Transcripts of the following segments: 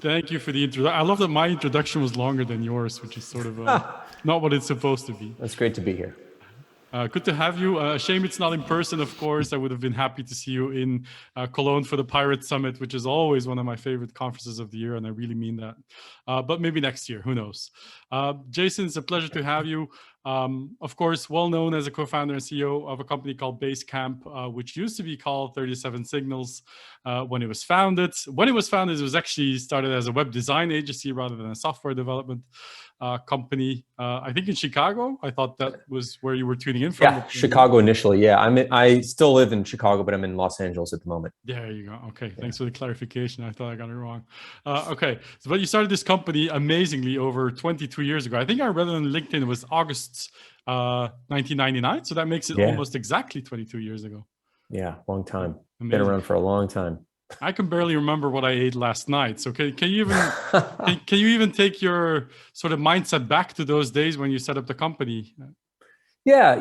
Thank you for the introduction. I love that my introduction was longer than yours, which is sort of not what it's supposed to be. That's great to be here. Good to have you. Shame it's not in person, of course. I would have been happy to see you in Cologne for the Pirate Summit, which is always one of my favorite conferences of the year, and I really mean that. But maybe next year, who knows? Jason, it's a pleasure to have you. Of course, well known as a co-founder and CEO of a company called Basecamp, which used to be called 37 Signals when it was founded. When it was founded, it was actually started as a web design agency rather than a software development company. I think in Chicago. I thought that was where you were tuning in from. Yeah, Chicago initially. Yeah, I still live in Chicago, but I'm in Los Angeles at the moment. There you go. Okay, thanks for the clarification. I thought I got it wrong. Okay, so but you started this company amazingly over 22 years ago. I think I read it on LinkedIn. It was August 1999. So that makes it almost exactly 22 years ago. Yeah, long time. Amazing. Been around for a long time. I can barely remember what I ate last night. So can you even can you even take your sort of mindset back to those days when you set up the company? Yeah,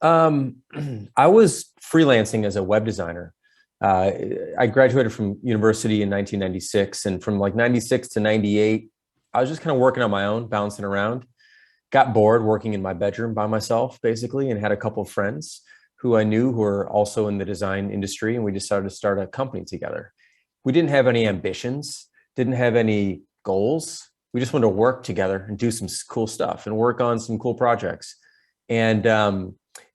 I was freelancing as a web designer. I graduated from university in 1996, and from like 96 to 98, I was just kind of working on my own, bouncing around. Got bored working in my bedroom by myself, basically, and had a couple of friends who I knew who were also in the design industry, and we decided to start a company together. We didn't have any ambitions, didn't have any goals. We just wanted to work together and do some cool stuff and work on some cool projects. And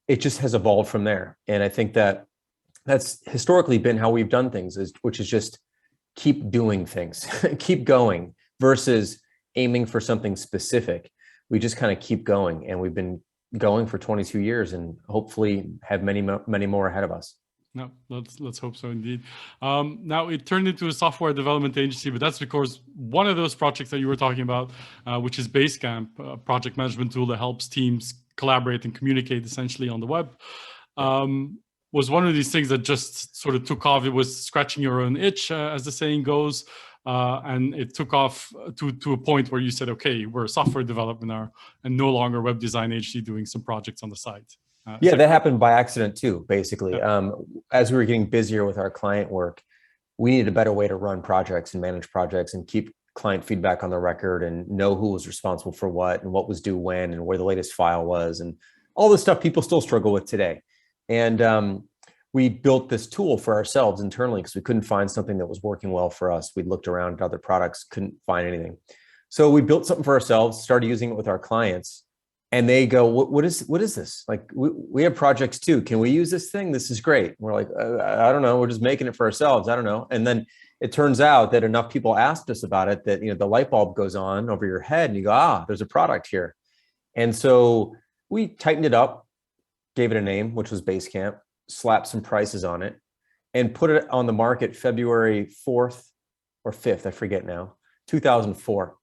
it just has evolved from there. And I think that that's historically been how we've done things, which is just keep doing things, keep going versus aiming for something specific. We just kind of keep going, and we've been going for 22 years and hopefully have many more ahead of us. No, let's hope so indeed. Now it turned into a software development agency, but that's because one of those projects that you were talking about, which is Basecamp, a project management tool that helps teams collaborate and communicate essentially on the web, was one of these things that just sort of took off. It was scratching your own itch, as the saying goes. And it took off to a point where you said, okay, we're a software development now and no longer web design agency doing some projects on the side. Yeah, that happened by accident too, basically. Yeah. As we were getting busier with our client work, we needed a better way to run projects and manage projects and keep client feedback on the record and know who was responsible for what and what was due when and where the latest file was and all the stuff people still struggle with today. And we built this tool for ourselves internally because we couldn't find something that was working well for us. We looked around at other products, couldn't find anything. So we built something for ourselves, started using it with our clients, and they go, what is this? Like, we have projects too. Can we use this thing? This is great. And we're like, I don't know. We're just making it for ourselves. I don't know. And then it turns out that enough people asked us about it that, the light bulb goes on over your head and you go, there's a product here. And so we tightened it up, gave it a name, which was Basecamp, slapped some prices on it, and put it on the market February 4th or 5th, I forget now, 2004.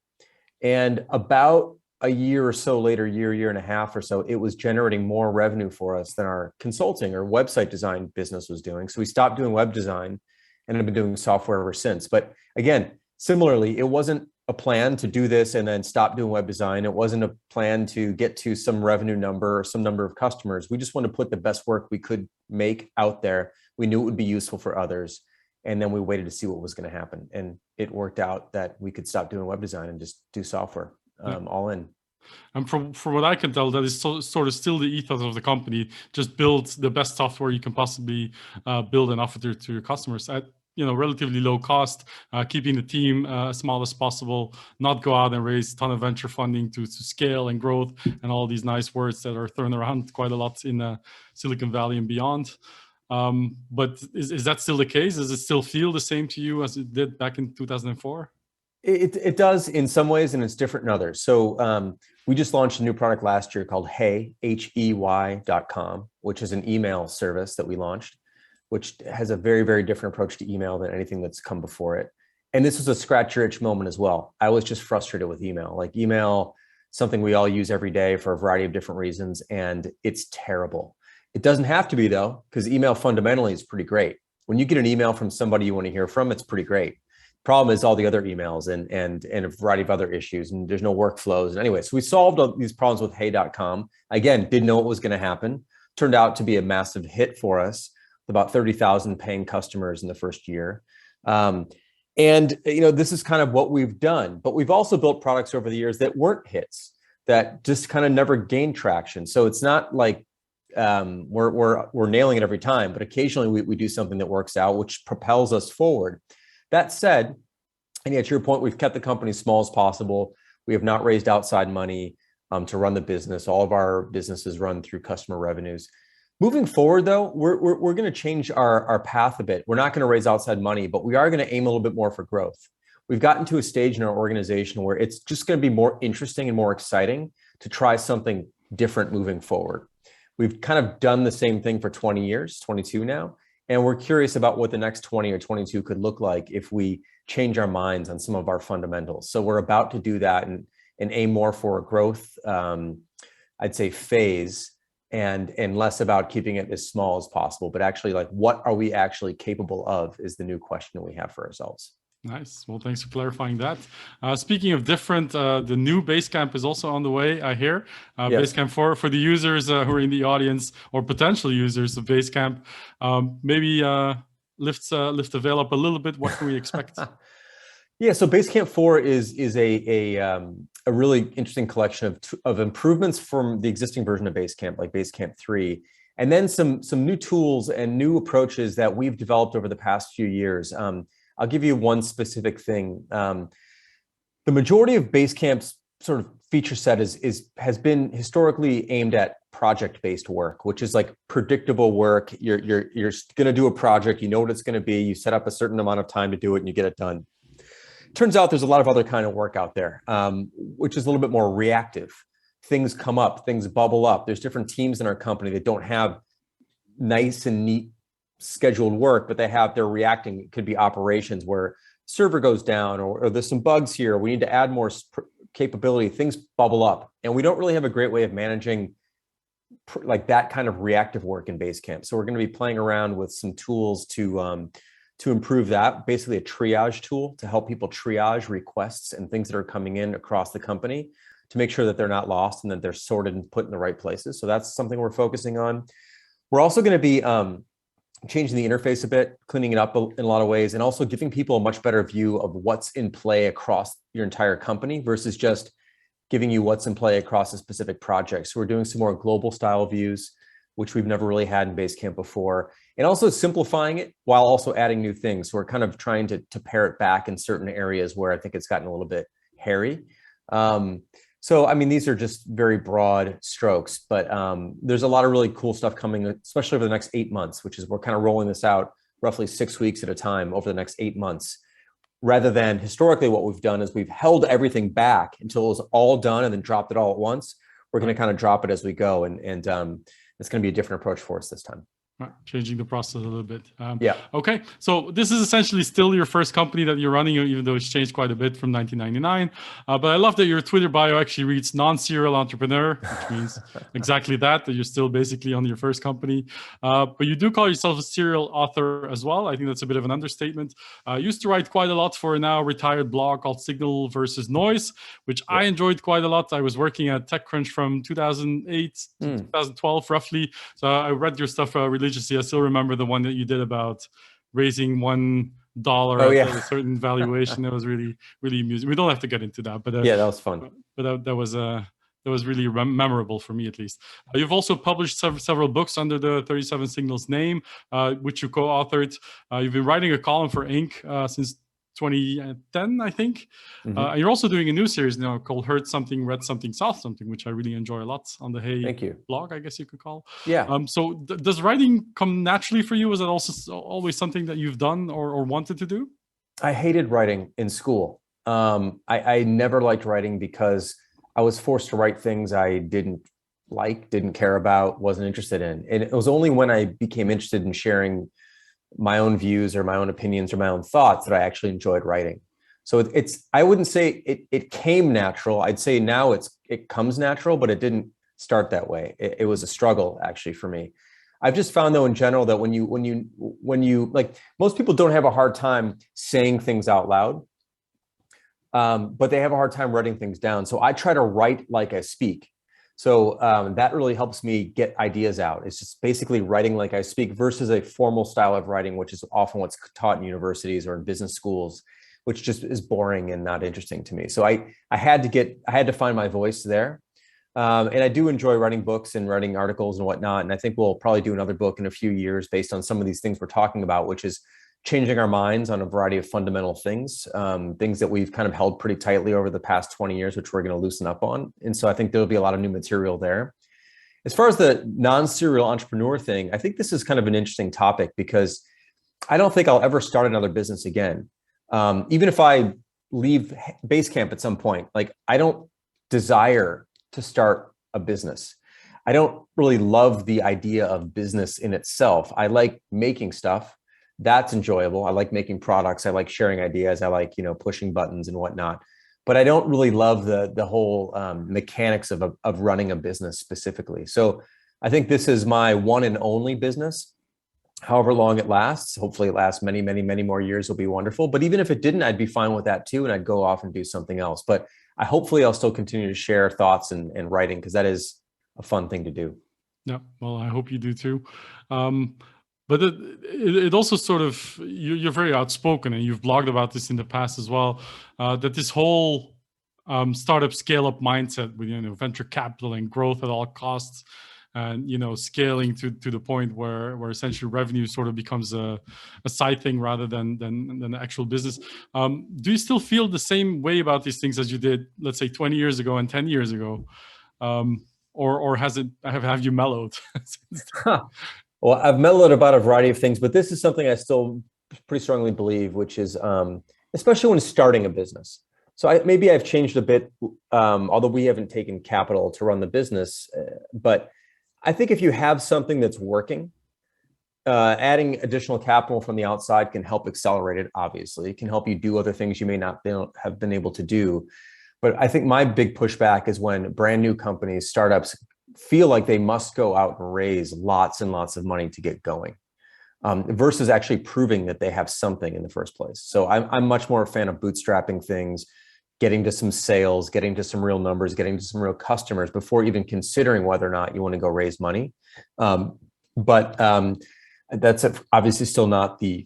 And about a year or so later, year and a half or so, it was generating more revenue for us than our consulting or website design business was doing. So we stopped doing web design and have been doing software ever since. But again, similarly, it wasn't a plan to do this and then stop doing web design. It wasn't a plan to get to some revenue number or some number of customers. We just wanted to put the best work we could make out there. We knew it would be useful for others. And then we waited to see what was going to happen. And it worked out that we could stop doing web design and just do software all in. And from what I can tell, that is sort of still the ethos of the company. Just build the best software you can possibly build and offer to your customers at relatively low cost, keeping the team as small as possible, not go out and raise a ton of venture funding to scale and growth and all these nice words that are thrown around quite a lot in Silicon Valley and beyond. But is that still the case? Does it still feel the same to you as it did back in 2004? It does in some ways, and it's different in others. So we just launched a new product last year called hey.com, which is an email service that we launched, which has a very, very different approach to email than anything that's come before it. And this was a scratch your itch moment as well. I was just frustrated with email. Like email, something we all use every day for a variety of different reasons, and it's terrible. It doesn't have to be though, because email fundamentally is pretty great. When you get an email from somebody you want to hear from, it's pretty great. Problem is all the other emails and a variety of other issues, and there's no workflows. And anyway, so we solved all these problems with hey.com. Again, didn't know what was going to happen. Turned out to be a massive hit for us, about 30,000 paying customers in the first year. And this is kind of what we've done, but we've also built products over the years that weren't hits, that just kind of never gained traction. So it's not like we're nailing it every time, but occasionally we do something that works out, which propels us forward. That said, and to your point, we've kept the company small as possible. We have not raised outside money to run the business. All of our businesses run through customer revenues. Moving forward, though, we're going to change our path a bit. We're not going to raise outside money, but we are going to aim a little bit more for growth. We've gotten to a stage in our organization where it's just going to be more interesting and more exciting to try something different moving forward. We've kind of done the same thing for 20 years, 22 now, and we're curious about what the next 20 or 22 could look like if we change our minds on some of our fundamentals. So we're about to do that and aim more for a growth, I'd say, phase, and less about keeping it as small as possible, but actually, like, what are we actually capable of is the new question that we have for ourselves. Nice. Well, thanks for clarifying that. Speaking of different, the new Basecamp is also on the way, I hear. Yes. Basecamp for the users who are in the audience or potential users of Basecamp. Maybe lift the veil up a little bit. What can we expect? Yeah, so Basecamp 4 is a really interesting collection of improvements from the existing version of Basecamp, like Basecamp 3, and then some new tools and new approaches that we've developed over the past few years. I'll give you one specific thing. The majority of Basecamp's sort of feature set has been historically aimed at project-based work, which is like predictable work. You're going to do a project, you know what it's going to be, you set up a certain amount of time to do it, and you get it done. Turns out there's a lot of other kind of work out there, which is a little bit more reactive. Things come up, things bubble up. There's different teams in our company that don't have nice and neat scheduled work, but they're reacting. It could be operations where server goes down, or there's some bugs here. We need to add more capability. Things bubble up, and we don't really have a great way of managing like that kind of reactive work in Basecamp. So we're going to be playing around with some tools to improve that. Basically, a triage tool to help people triage requests and things that are coming in across the company to make sure that they're not lost and that they're sorted and put in the right places. So that's something we're focusing on. We're also going to be changing the interface a bit, cleaning it up in a lot of ways, and also giving people a much better view of what's in play across your entire company versus just giving you what's in play across a specific project. So we're doing some more global style views, which we've never really had in Basecamp before, and also simplifying it while also adding new things. So we're kind of trying to pare it back in certain areas where I think it's gotten a little bit hairy. So, I mean, these are just very broad strokes, but there's a lot of really cool stuff coming, especially over the next 8 months, which is we're kind of rolling this out roughly 6 weeks at a time over the next 8 months. Rather than historically what we've done is we've held everything back until it was all done and then dropped it all at once. We're going to kind of drop it as we go. And it's going to be a different approach for us this time. Right, changing the process a little bit. Yeah. Okay. So this is essentially still your first company that you're running, even though it's changed quite a bit from 1999. But I love that your Twitter bio actually reads non-serial entrepreneur, which means exactly that you're still basically on your first company. But you do call yourself a serial author as well. I think that's a bit of an understatement. Used to write quite a lot for a now retired blog called Signal versus Noise, which I enjoyed quite a lot. I was working at TechCrunch from 2008 to 2012, roughly. So I read your stuff religiously. I still remember the one that you did about raising $1 at a certain valuation. That was really, really amusing. We don't have to get into that, but yeah, that was fun. But that was really memorable for me, at least. You've also published several books under the 37 Signals name, which you co-authored. You've been writing a column for Inc. Since 2010, I think. And you're also doing a new series now called Heard Something, Read Something, Saw Something, which I really enjoy a lot on the Hey blog, I guess you could call. Yeah. So does writing come naturally for you? Was it also always something that you've done or wanted to do? I hated writing in school. I never liked writing because I was forced to write things I didn't care about, wasn't interested in. And it was only when I became interested in sharing my own views or my own opinions or my own thoughts that I actually enjoyed writing. So I wouldn't say it came natural. I'd say now it comes natural, but it didn't start that way. It was a struggle actually for me. I've just found though in general that when you like, most people don't have a hard time saying things out loud, but they have a hard time writing things down. So I try to write like I speak. So that really helps me get ideas out. It's just basically writing like I speak versus a formal style of writing, which is often what's taught in universities or in business schools. which just is boring and not interesting to me. So I had to find my voice there. And I do enjoy writing books and writing articles and whatnot. And I think we'll probably do another book in a few years based on some of these things we're talking about, which is changing our minds on a variety of fundamental things, things that we've kind of held pretty tightly over the past 20 years, which we're going to loosen up on. And so I think there'll be a lot of new material there. As far as the non-serial entrepreneur thing, I think this is kind of an interesting topic because I don't think I'll ever start another business again. Even if I leave Basecamp at some point, like I don't desire to start a business. I don't really love the idea of business in itself. I like making stuff. That's enjoyable. I like making products. I like sharing ideas. I like, pushing buttons and whatnot. But I don't really love the whole mechanics of running a business specifically. So I think this is my one and only business. However long it lasts, hopefully it lasts many, many, many more years, will be wonderful. But even if it didn't, I'd be fine with that too. And I'd go off and do something else. But hopefully I'll still continue to share thoughts and writing, because that is a fun thing to do. Yeah, well, I hope you do too. But it also sort of, you're very outspoken, and you've blogged about this in the past as well, that this whole startup scale-up mindset with venture capital and growth at all costs, and scaling to the point where essentially revenue sort of becomes a side thing rather than the actual business. Do you still feel the same way about these things as you did, let's say, 20 years ago and 10 years ago? Or have you mellowed? Well, I've mellowed about a variety of things, but this is something I still pretty strongly believe, which is especially when starting a business. So maybe I've changed a bit, although we haven't taken capital to run the business. But I think if you have something that's working, adding additional capital from the outside can help accelerate it. Obviously, it can help you do other things you may not have been able to do. But I think my big pushback is when brand new companies, startups, feel like they must go out and raise lots and lots of money to get going, versus actually proving that they have something in the first place. So I'm much more a fan of bootstrapping things, getting to some sales, getting to some real numbers, getting to some real customers before even considering whether or not you want to go raise money. But that's obviously still not the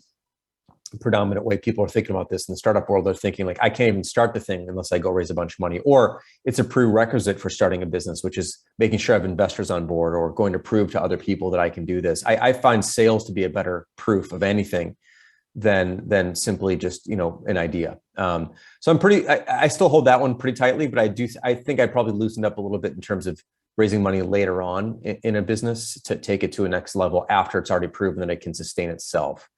predominant way people are thinking about this in the startup world. They're thinking like, I can't even start the thing unless I go raise a bunch of money, or it's a prerequisite for starting a business, which is making sure I have investors on board or going to prove to other people that I can do this. I find sales to be a better proof of anything than simply just, an idea. So I still hold that one pretty tightly, but I think I probably loosened up a little bit in terms of raising money later on in a business to take it to a next level after it's already proven that it can sustain itself.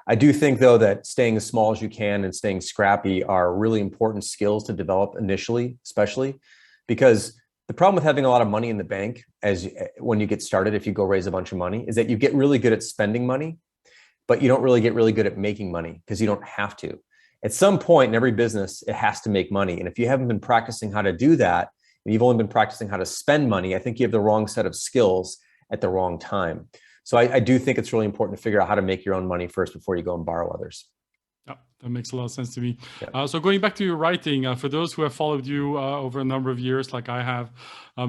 I do think, though, that staying as small as you can and staying scrappy are really important skills to develop initially, especially because the problem with having a lot of money in the bank when you get started, if you go raise a bunch of money, is that you get really good at spending money, but you don't really get really good at making money because you don't have to. At some point in every business, it has to make money. And if you haven't been practicing how to do that, and you've only been practicing how to spend money, I think you have the wrong set of skills at the wrong time. So I do think it's really important to figure out how to make your own money first before you go and borrow others. Yeah, that makes a lot of sense to me. Yeah. So going back to your writing, for those who have followed you over a number of years, like I have,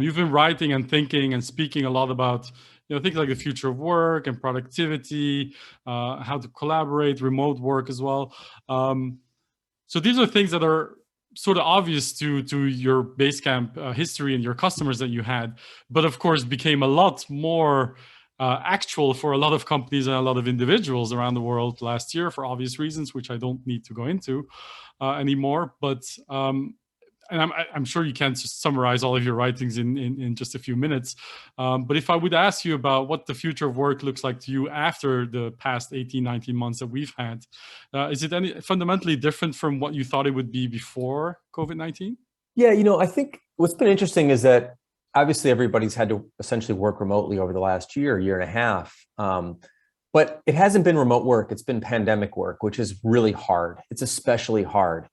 you've been writing and thinking and speaking a lot about things like the future of work and productivity, how to collaborate, remote work as well. So these are things that are sort of obvious to your Basecamp history and your customers that you had, but of course became a lot more actual for a lot of companies and a lot of individuals around the world last year for obvious reasons, which I don't need to go into anymore. But and I'm sure you can't just summarize all of your writings in just a few minutes. But if I would ask you about what the future of work looks like to you after the past 18, 19 months that we've had, is it any fundamentally different from what you thought it would be before COVID-19? Yeah, I think what's been interesting is that obviously everybody's had to essentially work remotely over the last year and a half. But it hasn't been remote work. It's been pandemic work, which is really hard. It's especially hard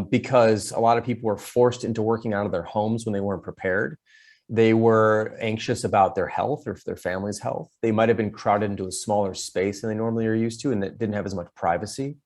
because a lot of people were forced into working out of their homes when they weren't prepared. They were anxious about their health or their family's health. They might have been crowded into a smaller space than they normally are used to and that didn't have as much privacy.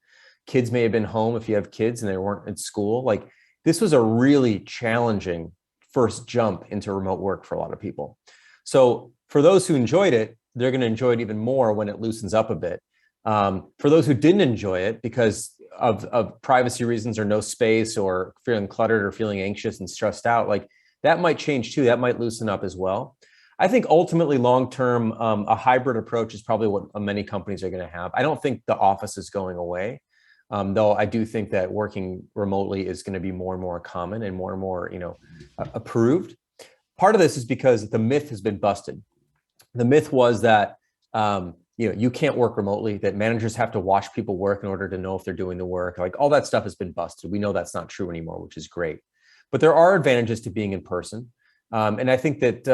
Kids may have been home if you have kids and they weren't at school. Like this was a really challenging first jump into remote work for a lot of people. So for those who enjoyed it, they're going to enjoy it even more when it loosens up a bit. For those who didn't enjoy it because of privacy reasons or no space or feeling cluttered or feeling anxious and stressed out, like that might change too. That might loosen up as well. I think ultimately long-term, a hybrid approach is probably what many companies are going to have. I don't think the office is going away. Though I do think that working remotely is going to be more and more common and more, approved. Part of this is because the myth has been busted. The myth was that, you can't work remotely, that managers have to watch people work in order to know if they're doing the work. Like all that stuff has been busted. We know that's not true anymore, which is great. But there are advantages to being in person. And I think that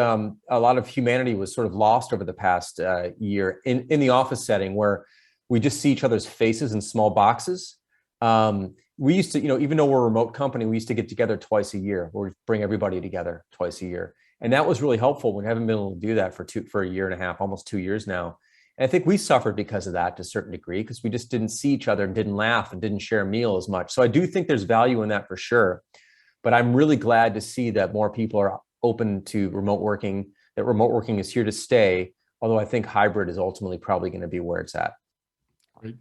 a lot of humanity was sort of lost over the past year in the office setting where we just see each other's faces in small boxes. We used to, even though we're a remote company, we used to get together twice a year, where we bring everybody together twice a year. And that was really helpful. We haven't been able to do that for a year and a half, almost 2 years now. And I think we suffered because of that to a certain degree, because we just didn't see each other and didn't laugh and didn't share a meal as much. So I do think there's value in that for sure. But I'm really glad to see that more people are open to remote working, that remote working is here to stay. Although I think hybrid is ultimately probably going to be where it's at. Great.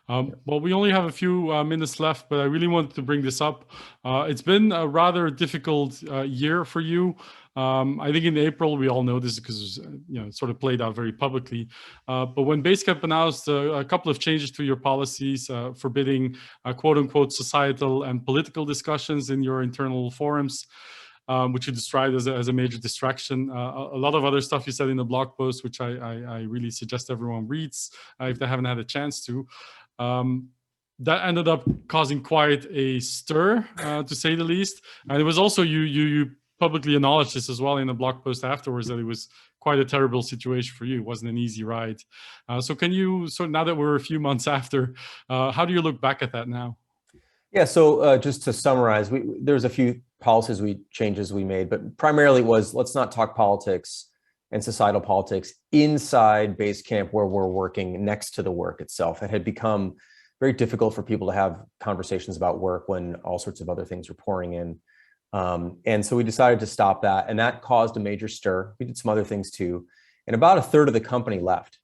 Well, we only have a few minutes left, but I really wanted to bring this up. It's been a rather difficult year for you. I think in April, we all know this because it sort of played out very publicly. But when Basecamp announced a couple of changes to your policies, forbidding quote unquote societal and political discussions in your internal forums, which you described as a major distraction. A lot of other stuff you said in the blog post, which I really suggest everyone reads if they haven't had a chance to. That ended up causing quite a stir, to say the least. And it was also, you publicly acknowledged this as well in a blog post afterwards, that it was quite a terrible situation for you. It wasn't an easy ride. So can you, now that we're a few months after, how do you look back at that now? Yeah, so just to summarize, there's a few changes we made, but primarily was let's not talk politics and societal politics inside Basecamp where we're working next to the work itself. It had become very difficult for people to have conversations about work when all sorts of other things were pouring in. And so we decided to stop that, and that caused a major stir. We did some other things too. And about a third of the company left,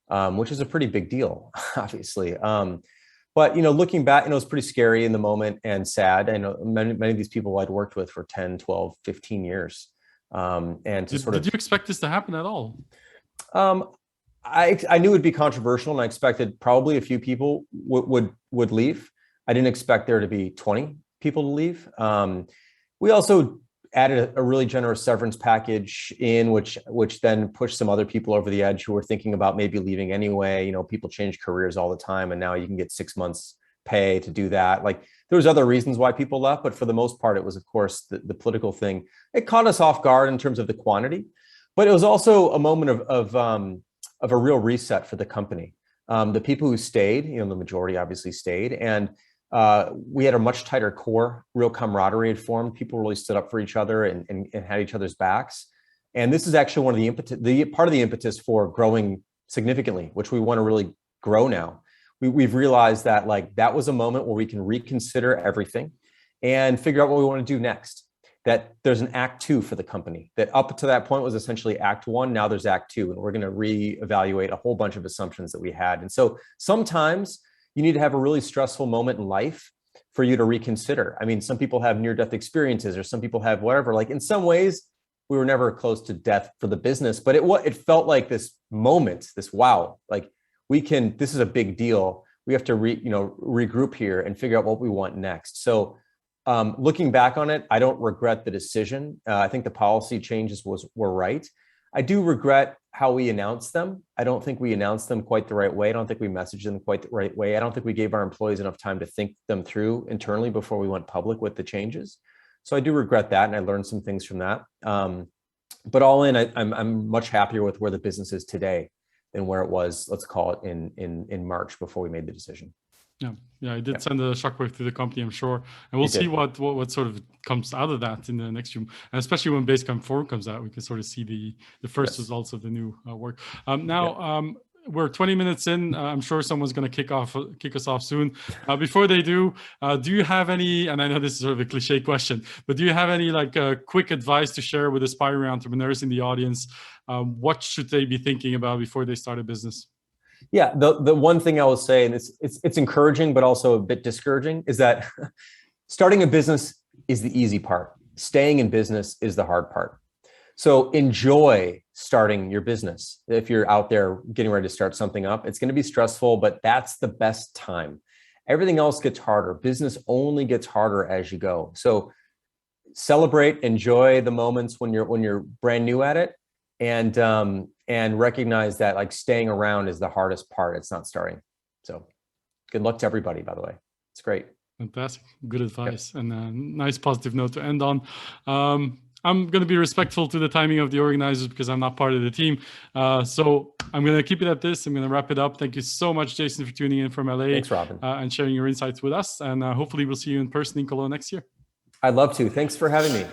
which is a pretty big deal, obviously. But, looking back, it was pretty scary in the moment and sad. I know many of these people I'd worked with for 10, 12, 15 years. And did you expect this to happen at all? I knew it'd be controversial, and I expected probably a few people would leave. I didn't expect there to be 20 people to leave. We also added a really generous severance package in which then pushed some other people over the edge who were thinking about maybe leaving anyway. People change careers all the time, and now you can get 6 months pay to do that. Like there was other reasons why people left, but for the most part, it was of course the political thing. It caught us off guard in terms of the quantity, but it was also a moment of a real reset for the company. The people who stayed, the majority obviously stayed, and we had a much tighter core, real camaraderie had formed. People really stood up for each other and had each other's backs. And this is actually one of part of the impetus for growing significantly, which we want to really grow now. We've realized that that was a moment where we can reconsider everything and figure out what we want to do next. That there's an act 2 for the company. That up to that point was essentially act 1. Now there's act 2, and we're going to reevaluate a whole bunch of assumptions that we had. And so sometimes you need to have a really stressful moment in life for you to reconsider. I mean, some people have near-death experiences, or some people have whatever. Like in some ways, we were never close to death for the business, but it felt like this moment, this wow, like this is a big deal. We have to regroup here and figure out what we want next. So looking back on it, I don't regret the decision. I think the policy changes were right. I do regret how we announced them. I don't think we announced them quite the right way. I don't think we messaged them quite the right way. I don't think we gave our employees enough time to think them through internally before we went public with the changes. So I do regret that, and I learned some things from that. But all in, I'm much happier with where the business is today than where it was, let's call it in March before we made the decision. Yeah, it did send a shockwave through the company, I'm sure. And we'll see what sort of comes out of that in the next few, and especially when Basecamp 4 comes out, we can sort of see the first results of the new work. We're 20 minutes in. I'm sure someone's going to kick us off soon. Before they do you have any, and I know this is sort of a cliche question, but do you have any quick advice to share with aspiring entrepreneurs in the audience? What should they be thinking about before they start a business? Yeah, the one thing I will say, and it's encouraging, but also a bit discouraging, is that starting a business is the easy part. Staying in business is the hard part. So enjoy starting your business. If you're out there getting ready to start something up, it's going to be stressful, but that's the best time. Everything else gets harder. Business only gets harder as you go. So celebrate, enjoy the moments when you're brand new at it, and recognize that like staying around is the hardest part. It's not starting. So good luck to everybody, by the way. It's great. Fantastic. Good advice. Yep. And a nice positive note to end on. I'm going to be respectful to the timing of the organizers because I'm not part of the team. So I'm going to keep it at this. I'm going to wrap it up. Thank you so much, Jason, for tuning in from LA. Thanks, Robin. And sharing your insights with us. And hopefully we'll see you in person in Cologne next year. I'd love to. Thanks for having me.